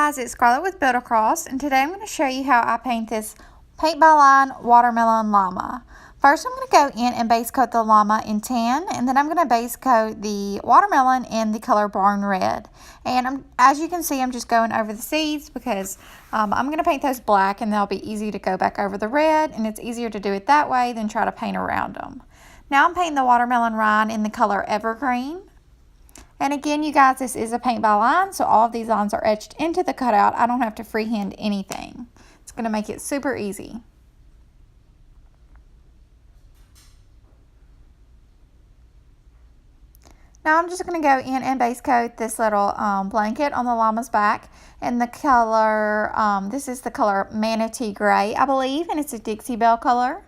guys, it's Scarlett with Build Across, and today I'm going to show you how I paint this paint by line watermelon llama. First I'm going to go in and base coat the llama in tan, and then I'm going to base coat the watermelon in the color Barn Red. And as you can see, I'm just going over the seeds because I'm going to paint those black, and they'll be easy to go back over the red, and it's easier to do it that way than try to paint around them. Now I'm painting the watermelon rind in the color Evergreen. And again, you guys, this is a paint by line, so all of these lines are etched into the cutout. I don't have to freehand anything. It's going to make it super easy. Now I'm just going to go in and base coat this little blanket on the llama's back in the color, this is the color Manatee Gray, I believe, and it's a Dixie Belle color.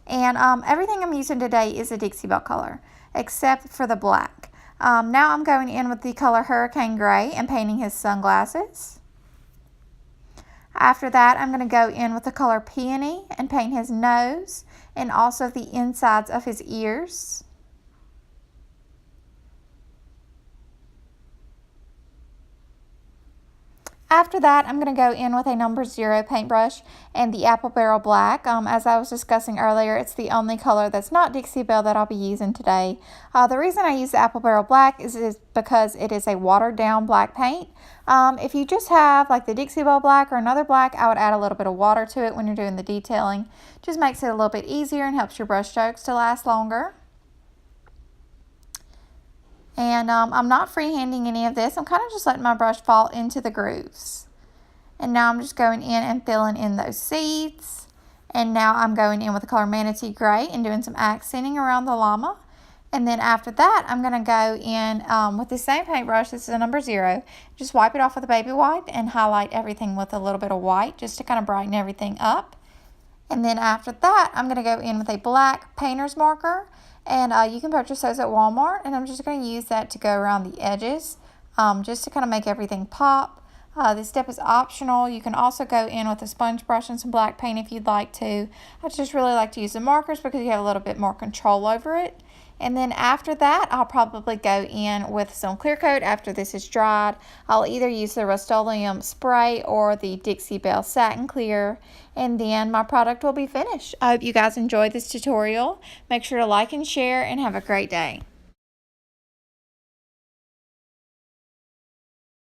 And everything I'm using today is a Dixie Belle color, except for the black. Now I'm going in with the color Hurricane Gray and painting his sunglasses. After that, I'm going to go in with the color Peony and paint his nose and also the insides of his ears. After that, I'm going to go in with a number 0 paintbrush and the Apple Barrel Black. As I was discussing earlier, it's the only color that's not Dixie Belle that I'll be using today. The reason I use the Apple Barrel Black is because it is a watered down black paint. If you just have like the Dixie Belle Black or another black, I would add a little bit of water to it when you're doing the detailing. Just makes it a little bit easier and helps your brush strokes to last longer. And I'm not freehanding any of this. I'm kind of just letting my brush fall into the grooves. And now I'm just going in and filling in those seeds. And now I'm going in with the color Manatee Gray and doing some accenting around the llama. And then after that, I'm going to go in with the same paintbrush. This is a number 0. Just wipe it off with a baby wipe and highlight everything with a little bit of white just to kind of brighten everything up. And then after that, I'm going to go in with a black painter's marker. And you can purchase those at Walmart, and I'm just going to use that to go around the edges just to kind of make everything pop. This step is optional. You can also go in with a sponge brush and some black paint if you'd like to. I just really like to use the markers because you have a little bit more control over it. And then after that, I'll probably go in with some clear coat after this is dried. I'll either use the Rust-Oleum spray or the Dixie Belle Satin Clear, and then my product will be finished. I hope you guys enjoyed this tutorial. Make sure to like and share, and have a great day.